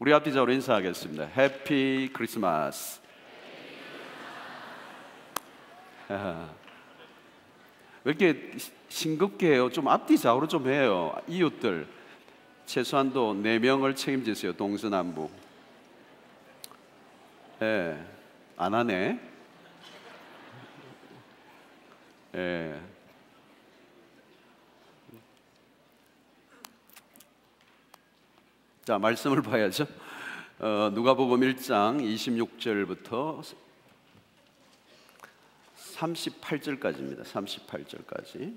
우리 앞뒤자로 인사하겠습니다. 해피 크리스마스. 왜 이렇게 싱겁게 해요? 좀 앞뒤좌우로 좀 해요. 이웃들 최소한도 4명을 책임지세요. 동서남북. 안 하네. 자, 말씀을 봐야죠. 누가복음 1장 26절부터 38절까지입니다. 38절까지.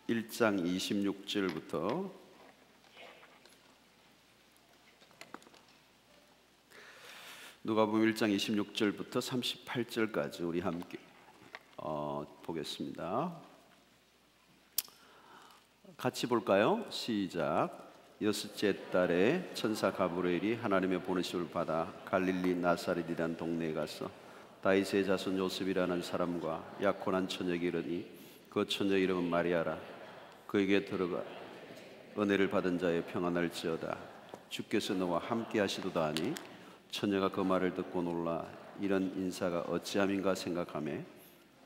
1장 26절부터 누가복음 1장 26절부터 38절까지 우리 함께 보겠습니다. 같이 볼까요? 시작. 여섯째 달에 천사 가브리엘이 하나님의 보내심을 받아 갈릴리 나사렛이라는 동네에 가서 다윗의 자손 요셉이라는 사람과 약혼한 처녀에게 이르니 그 처녀 이름은 마리아라. 그에게 들어가 은혜를 받은 자의 평안할지어다. 주께서 너와 함께 하시도다 하니 처녀가 그 말을 듣고 놀라 이런 인사가 어찌함인가 생각하며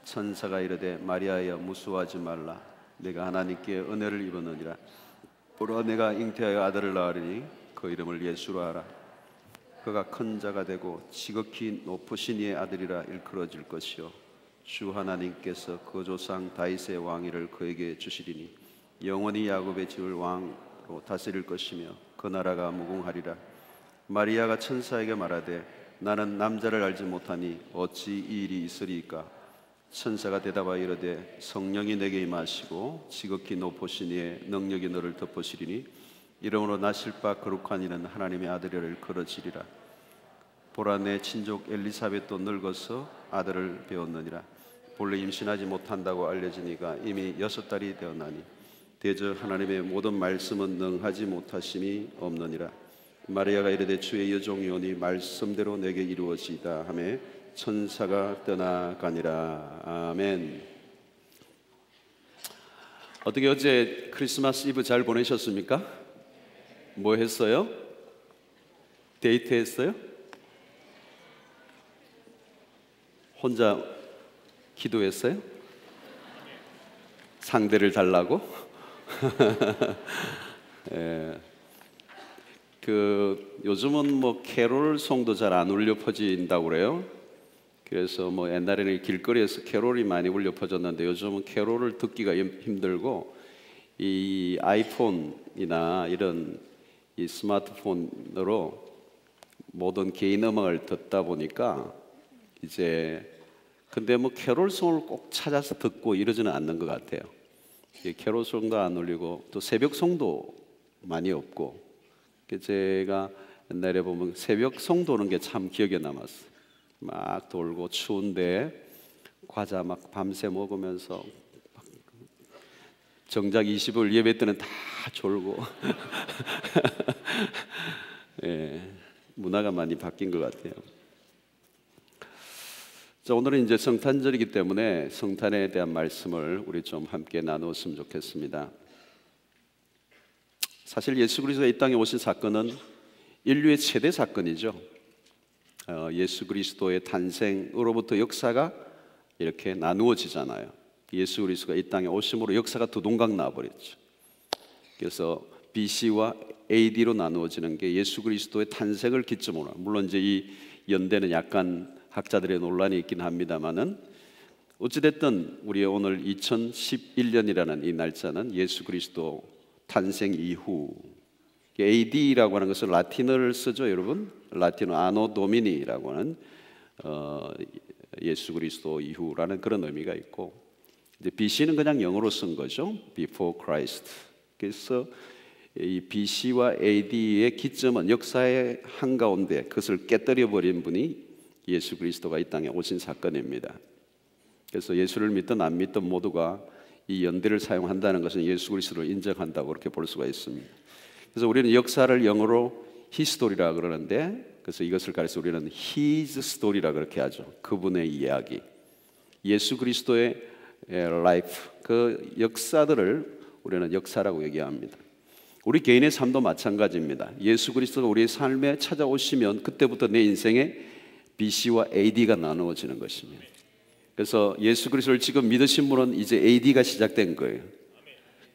천사가 이르되 마리아여 무수하지 말라. 내가 하나님께 은혜를 입었느니라. 보라 내가 잉태하여 아들을 낳으리니 그 이름을 예수로 하라. 그가 큰 자가 되고 지극히 높으신 이의 아들이라 일컬어질 것이요 주 하나님께서 그 조상 다윗의 왕위를 그에게 주시리니 영원히 야곱의 집을 왕으로 다스릴 것이며 그 나라가 무궁하리라. 마리아가 천사에게 말하되 나는 남자를 알지 못하니 어찌 이 일이 있으리이까. 천사가 대답하여 이르되 성령이 내게 임하시고 지극히 높으신 이의 능력이 너를 덮으시리니 이러므로 나실 바 거룩한 이는 하나님의 아들이라 일컬어지리라. 보라 내 친족 엘리사벳도 늙어서 아들을 배웠느니라. 본래 임신하지 못한다고 알려지니가 이미 6달이 되었나니 대저 하나님의 모든 말씀은 능하지 못하심이 없느니라. 마리아가 이르되 주의 여종이 오니 말씀대로 내게 이루어지이다 하매 천사가 떠나가니라. 아멘. 어떻게 어제 크리스마스 이브 잘 보내셨습니까? 뭐 했어요? 데이트 했어요? 혼자 기도했어요? 상대를 달라고? 요즘은 뭐 캐롤송도 잘 안 울려 퍼진다고 그래요. 그래서 뭐 옛날에는 길거리에서 캐롤이 많이 울려 퍼졌는데 요즘은 캐롤을 듣기가 힘들고 이 아이폰이나 이런 이 스마트폰으로 모든 개인 음악을 듣다 보니까 이제 근데 뭐 캐롤송을 꼭 찾아서 듣고 이러지는 않는 것 같아요. 캐롤송도 안 울리고 또 새벽송도 많이 없고 제가 옛날에 보면 새벽송 도는 게 참 기억에 남았어요. 막 돌고 추운데 과자 막 밤새 먹으면서 정작 20일 예배 때는 다 졸고 문화가 많이 바뀐 것 같아요. 자, 오늘은 이제 성탄절이기 때문에 성탄에 대한 말씀을 우리 좀 함께 나누었으면 좋겠습니다. 사실 예수 그리스도가 이 땅에 오신 사건은 인류의 최대 사건이죠. 예수 그리스도의 탄생으로부터 역사가 이렇게 나누어지잖아요. 예수 그리스도가 이 땅에 오심으로 역사가 두동강 나버렸죠. 그래서 BC와 AD로 나누어지는 게 예수 그리스도의 탄생을 기점으로, 물론 이제 이 연대는 약간 학자들의 논란이 있긴 합니다만은 어찌됐든 우리 오늘 2011년이라는 이 날짜는 예수 그리스도 탄생 이후, AD라고 하는 것은 라틴어를 쓰죠, 여러분. 라틴어 아노 도미니라고 하는 예수 그리스도 이후라는 그런 의미가 있고, 이제 BC는 그냥 영어로 쓴 거죠, Before Christ. 그래서 이 BC와 AD의 기점은 역사의 한가운데 그것을 깨뜨려 버린 분이 예수 그리스도가 이 땅에 오신 사건입니다. 그래서 예수를 믿든 안 믿든 모두가 이 연대를 사용한다는 것은 예수 그리스도를 인정한다고 그렇게 볼 수가 있습니다. 그래서 우리는 역사를 영어로 히스토리라 그러는데, 그래서 이것을 가리켜 우리는 His story라 그렇게 하죠. 그분의 이야기, 예수 그리스도의 라이프, 그 역사들을 우리는 역사라고 얘기합니다. 우리 개인의 삶도 마찬가지입니다. 예수 그리스도가 우리의 삶에 찾아오시면 그때부터 내 인생에 BC와 AD가 나누어지는 것입니다. 그래서 예수 그리스도를 지금 믿으신 분은 이제 AD가 시작된 거예요.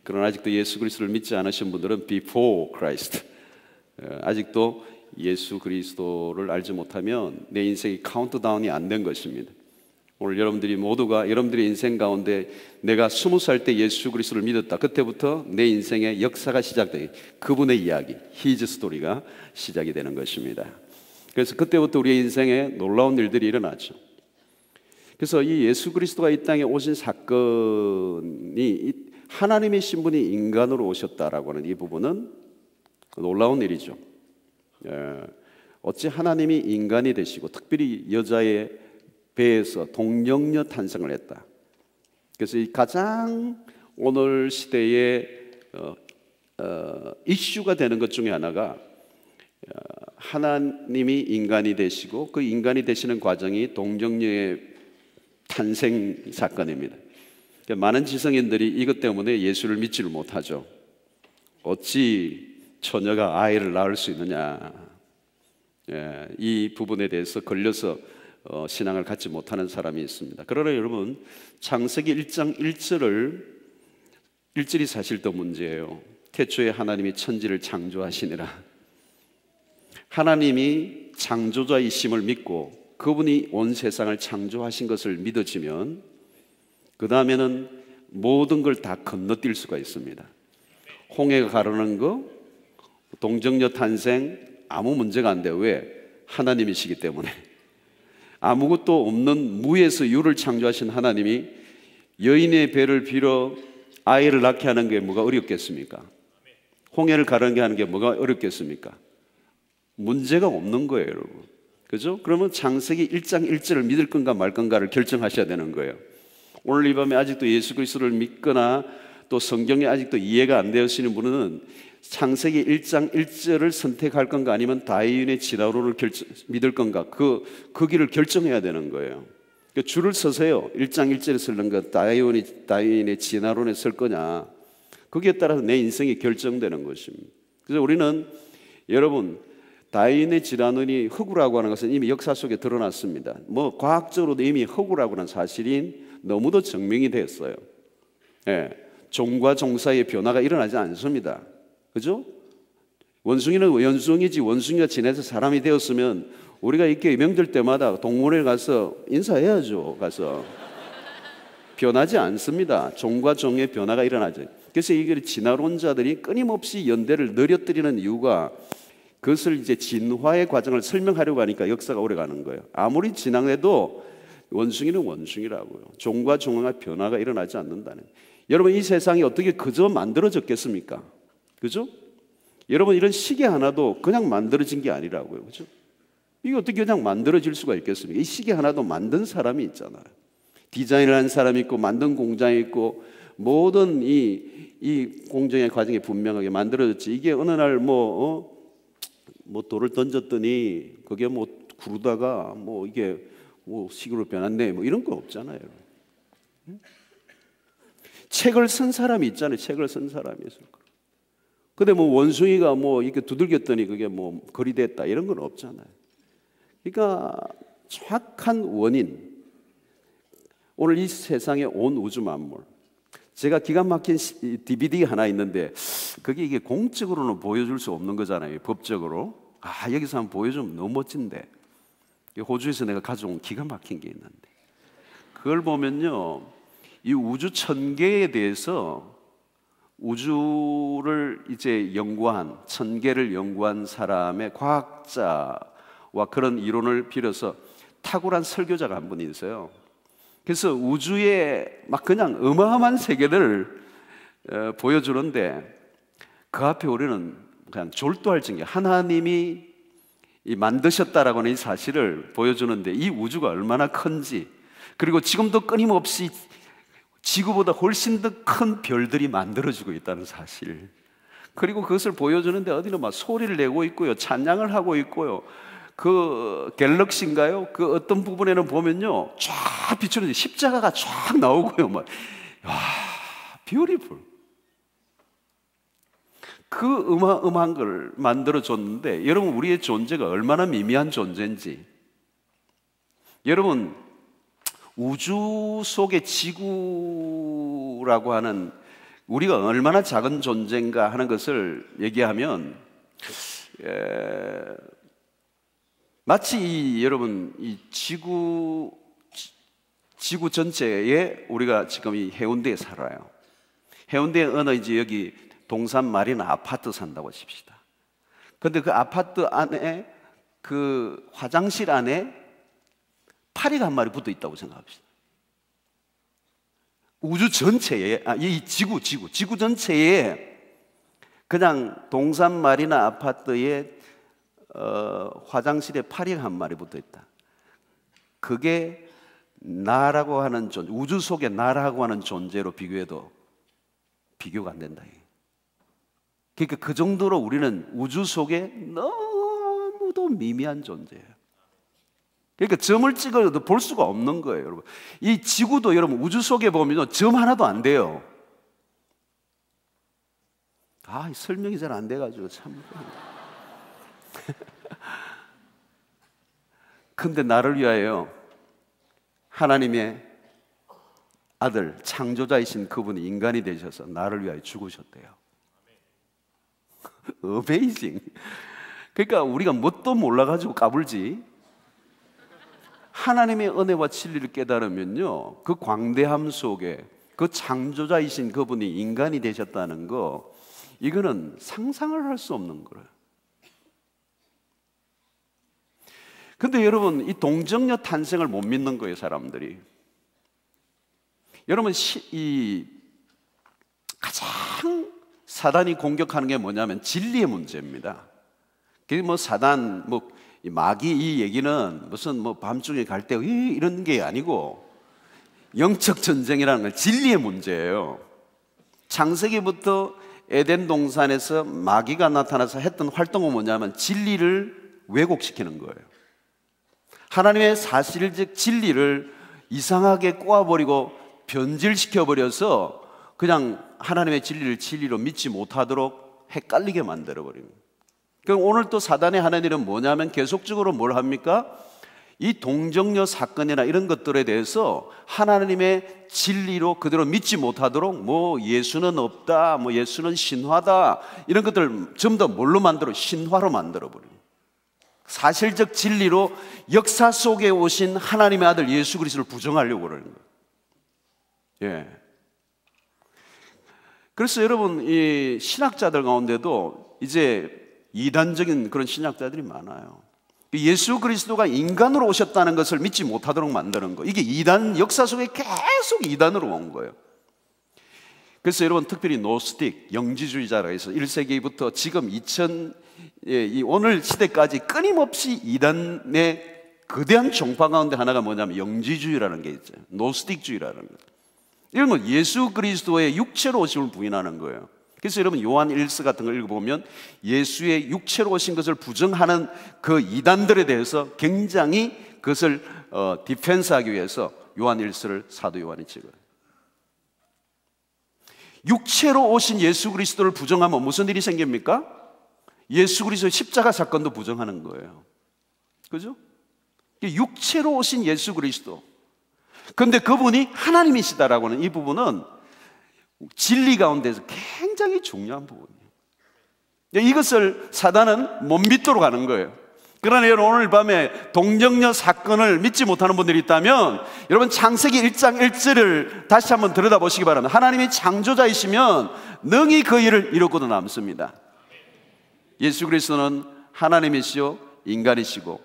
그러나 아직도 예수 그리스도를 믿지 않으신 분들은 Before Christ, 아직도 예수 그리스도를 알지 못하면 내 인생이 카운트다운이 안 된 것입니다. 오늘 여러분들이 모두가 여러분들의 인생 가운데 내가 20살 때 예수 그리스도를 믿었다, 그때부터 내 인생의 역사가 시작돼, 그분의 이야기, His 스토리가 시작이 되는 것입니다. 그래서 그때부터 우리의 인생에 놀라운 일들이 일어나죠. 그래서 이 예수 그리스도가 이 땅에 오신 사건이 하나님의 신분이 인간으로 오셨다라고 하는 이 부분은 놀라운 일이죠. 어찌 하나님이 인간이 되시고 특별히 여자의 배에서 동정녀 탄생을 했다. 그래서 이 가장 오늘 시대에 이슈가 되는 것 중에 하나가 하나님이 인간이 되시고 그 인간이 되시는 과정이 동정녀의 탄생 사건입니다. 많은 지성인들이 이것 때문에 예수를 믿지를 못하죠. 어찌 처녀가 아이를 낳을 수 있느냐, 이 부분에 대해서 걸려서 신앙을 갖지 못하는 사람이 있습니다. 그러나 여러분, 창세기 1장 1절이 사실 더 문제예요. 태초에 하나님이 천지를 창조하시니라. 하나님이 창조자이심을 믿고 그분이 온 세상을 창조하신 것을 믿어지면 그 다음에는 모든 걸 다 건너뛸 수가 있습니다. 홍해가 가르는 거, 동정녀 탄생, 아무 문제가 안 돼요. 왜? 하나님이시기 때문에. 아무것도 없는 무에서 유를 창조하신 하나님이 여인의 배를 빌어 아이를 낳게 하는 게 뭐가 어렵겠습니까? 홍해를 가르게 하는 게 뭐가 어렵겠습니까? 문제가 없는 거예요, 여러분. 그죠? 그러면 창세기 1장 1절을 믿을 건가 말 건가를 결정하셔야 되는 거예요. 오늘 이 밤에 아직도 예수 그리스도를 믿거나 또 성경이 아직도 이해가 안 되시는 분은 창세기 1장 1절을 선택할 건가 아니면 다윈의 진화론을 믿을 건가, 그 길을 결정해야 되는 거예요. 줄을 서세요. 1장 1절에 설는가 다윈의 진화론에 설 거냐, 거기에 따라서 내 인생이 결정되는 것입니다. 그래서 우리는 여러분, 다윈의 진화론이 허구라고 하는 것은 이미 역사 속에 드러났습니다. 뭐 과학적으로도 이미 허구라고 하는 사실이 너무도 증명이 됐어요. 종과 종 사이의 변화가 일어나지 않습니다. 그죠? 원숭이는 원숭이지, 원숭이가 지내서 사람이 되었으면 우리가 이렇게 명절 때마다 동물원에 가서 인사해야죠. 가서 변하지 않습니다. 종과 종의 변화가 일어나죠. 그래서 이게 진화론자들이 끊임없이 연대를 늘어뜨리는 이유가, 그것을 이제 진화의 과정을 설명하려고 하니까 역사가 오래 가는 거예요. 아무리 진화해도 원숭이는 원숭이라고요. 종과 종의 변화가 일어나지 않는다는. 여러분, 이 세상이 어떻게 그저 만들어졌겠습니까? 그죠? 여러분, 이런 시계 하나도 그냥 만들어진 게 아니라고요. 그죠? 이게 어떻게 그냥 만들어질 수가 있겠습니까? 이 시계 하나도 만든 사람이 있잖아요. 디자인을 한 사람이 있고 만든 공장이 있고 모든 이 공정의 과정이 분명하게 만들어졌지. 이게 어느 날 뭐 돌을 던졌더니 그게 뭐 구르다가 뭐 이게 뭐 식으로 변했네, 뭐 이런 거 없잖아요. 책을 쓴 사람이 있잖아요. 책을 쓴 사람이 있을 거예요. 근데 뭐 원숭이가 뭐 이렇게 두들겼더니 그게 뭐 글이 됐다, 이런 건 없잖아요. 그러니까 정확한 원인, 오늘 이 세상에 온 우주 만물, 제가 기가 막힌 DVD 하나 있는데 그게 이게 공적으로는 보여줄 수 없는 거잖아요. 법적으로. 여기서 한번 보여주면 너무 멋진데, 호주에서 내가 가져온 기가 막힌 게 있는데, 그걸 보면요, 이 우주 천계에 대해서 우주를 이제 연구한, 천계를 연구한 사람의 과학자와 그런 이론을 빌어서 탁월한 설교자가 한 분이 있어요. 그래서 우주의 막 그냥 어마어마한 세계를 보여주는데 그 앞에 우리는 그냥 졸도할 정도에 하나님이 만드셨다라고 하는 이 사실을 보여주는데, 이 우주가 얼마나 큰지, 그리고 지금도 끊임없이 지구보다 훨씬 더 큰 별들이 만들어지고 있다는 사실, 그리고 그것을 보여주는데 어디는 막 소리를 내고 있고요, 찬양을 하고 있고요. 그 갤럭시인가요? 그 어떤 부분에는 보면요, 쫙 비추는 십자가가 쫙 나오고요, 막 뷰티풀. 그 어마어마한 걸 만들어줬는데, 여러분 우리의 존재가 얼마나 미미한 존재인지, 여러분 우주 속의 지구라고 하는 우리가 얼마나 작은 존재인가 하는 것을 얘기하면, 마치 여러분 이 지구 전체에 우리가 지금 이 해운대에 살아요. 해운대에 어느 이제 여기 동산 마리나 아파트 산다고 칩시다. 근데 그 아파트 안에 그 화장실 안에 파리가 한 마리 붙어 있다고 생각합시다. 우주 전체에, 이 지구 전체에 그냥 동산 마리나 아파트에 화장실에 파리가 한 마리 붙어 있다. 그게 나라고 하는 존재, 우주 속에 나라고 하는 존재로 비교해도 비교가 안 된다. 그러니까 그 정도로 우리는 우주 속에 너무도 미미한 존재예요. 그러니까 점을 찍어도 볼 수가 없는 거예요, 여러분. 이 지구도 여러분 우주 속에 보면 점 하나도 안 돼요. 설명이 잘 안 돼가지고 참. 근데 나를 위하여 하나님의 아들, 창조자이신 그분이 인간이 되셔서 나를 위하여 죽으셨대요. 어메이징. 그러니까 우리가 뭣도 몰라가지고 까불지, 하나님의 은혜와 진리를 깨달으면요, 그 광대함 속에 그 창조자이신 그분이 인간이 되셨다는 거, 이거는 상상을 할 수 없는 거예요. 근데 여러분, 이 동정녀 탄생을 못 믿는 거예요, 사람들이. 여러분, 이 가장 사단이 공격하는 게 뭐냐면 진리의 문제입니다. 그게 뭐 사단, 이 마귀 이 얘기는 무슨 밤중에 갈 때 이런 게 아니고, 영적 전쟁이라는 건 진리의 문제예요. 창세기부터 에덴 동산에서 마귀가 나타나서 했던 활동은 뭐냐면 진리를 왜곡시키는 거예요. 하나님의 사실적 진리를 이상하게 꼬아버리고 변질시켜버려서 그냥 하나님의 진리를 진리로 믿지 못하도록 헷갈리게 만들어버립니다. 그럼 오늘 또 사단의 하는 일은 뭐냐면 계속적으로 뭘 합니까? 이 동정녀 사건이나 이런 것들에 대해서 하나님의 진리로 그대로 믿지 못하도록 예수는 없다, 예수는 신화다, 이런 것들을 전부 다 뭘로 만들어? 신화로 만들어버립니다. 사실적 진리로 역사 속에 오신 하나님의 아들 예수 그리스도를 부정하려고 그러는 거예요. 예. 그래서 여러분, 이 신학자들 가운데도 이제 이단적인 그런 신학자들이 많아요. 예수 그리스도가 인간으로 오셨다는 것을 믿지 못하도록 만드는 거, 이게 이단, 역사 속에 계속 이단으로 온 거예요. 그래서 여러분, 특별히 노스틱, 영지주의자라 해서 1세기부터 지금 오늘 시대까지 끊임없이 이단의 거대한 종파 가운데 하나가 뭐냐면 영지주의라는 게 있죠. 노스틱주의라는 거. 이런 건 예수 그리스도의 육체로 오심을 부인하는 거예요. 그래서 여러분, 요한 1서 같은 걸 읽어보면 예수의 육체로 오신 것을 부정하는 그 이단들에 대해서 굉장히 그것을 디펜스하기 위해서 요한 1서를 사도 요한이 찍어요. 육체로 오신 예수 그리스도를 부정하면 무슨 일이 생깁니까? 예수 그리스도의 십자가 사건도 부정하는 거예요. 그죠? 육체로 오신 예수 그리스도. 그런데 그분이 하나님이시다라고 하는 이 부분은 진리 가운데서 굉장히 중요한 부분이에요. 이것을 사단은 못 믿도록 하는 거예요. 그러나 여러분, 오늘 밤에 동정녀 사건을 믿지 못하는 분들이 있다면 여러분, 창세기 1장 1절을 다시 한번 들여다보시기 바랍니다. 하나님이 창조자이시면 능히 그 일을 이루고도 남습니다. 예수 그리스도는 하나님이시요 인간이시고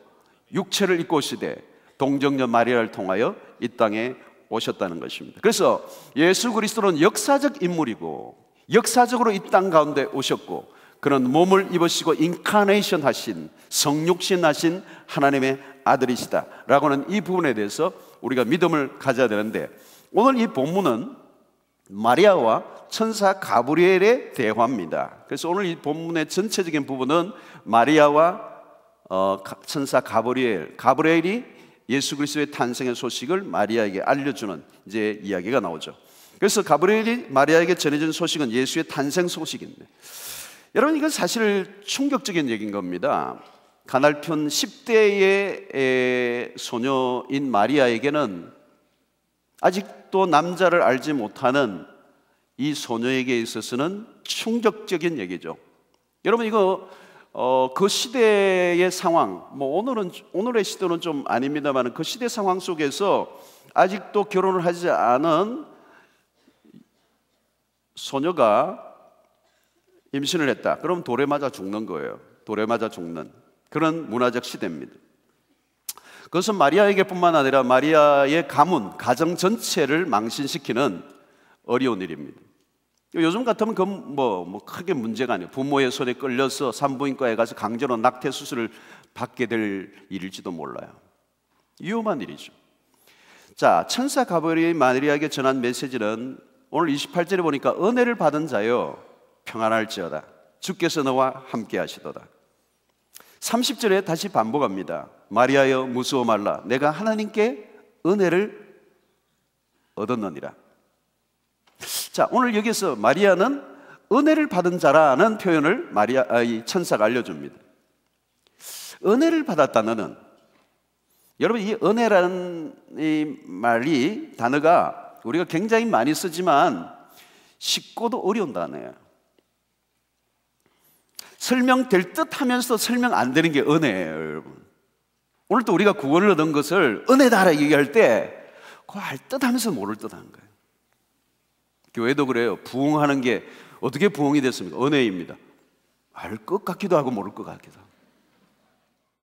육체를 입고 오시되 동정녀 마리아를 통하여 이 땅에 오셨다는 것입니다. 그래서 예수 그리스도는 역사적 인물이고 역사적으로 이 땅 가운데 오셨고 그런 몸을 입으시고 인카네이션 하신, 성육신 하신 하나님의 아들이시다라고 하는 이 부분에 대해서 우리가 믿음을 가져야 되는데, 오늘 이 본문은 마리아와 천사 가브리엘의 대화입니다. 그래서 오늘 이 본문의 전체적인 부분은 마리아와 천사 가브리엘이 예수 그리스도의 탄생의 소식을 마리아에게 알려주는 이제 이야기가 나오죠. 그래서 가브리엘이 마리아에게 전해준 소식은 예수의 탄생 소식인데, 여러분, 이건 사실 충격적인 얘기인 겁니다. 가날픈 10대의 소녀인 마리아에게는 아직도 남자를 알지 못하는 이 소녀에게 있어서는 충격적인 얘기죠. 여러분, 이거 그 시대의 상황, 오늘의 시대는 좀 아닙니다만 그 시대 상황 속에서 아직도 결혼을 하지 않은 소녀가 임신을 했다. 그럼 돌에 맞아 죽는 거예요. 돌에 맞아 죽는 그런 문화적 시대입니다. 그것은 마리아에게뿐만 아니라 마리아의 가문, 가정 전체를 망신시키는 어려운 일입니다. 요즘 같으면 그건 크게 문제가 아니에요. 부모의 손에 끌려서 산부인과에 가서 강제로 낙태 수술을 받게 될 일일지도 몰라요. 위험한 일이죠. 자, 천사 가브리엘이 마리아에게 전한 메시지는 오늘 28절에 보니까 은혜를 받은 자여 평안할지어다. 주께서 너와 함께 하시도다. 30절에 다시 반복합니다. 마리아여 무서워 말라. 내가 하나님께 은혜를 얻었느니라. 자, 오늘 여기서 마리아는 은혜를 받은 자라는 표현을 이 천사가 알려줍니다. 은혜를 받았다는, 여러분, 이 은혜라는 이 말이, 단어가 우리가 굉장히 많이 쓰지만 쉽고도 어려운 단어예요. 설명될 듯 하면서 설명 안 되는 게 은혜예요, 여러분. 오늘 또 우리가 구원을 얻은 것을 은혜다라 얘기할 때 그거 알 듯 하면서 모를 듯 하는 거예요. 교회도 그래요. 부흥하는 게 어떻게 부흥이 됐습니까? 은혜입니다. 알 것 같기도 하고 모를 것 같기도 하고.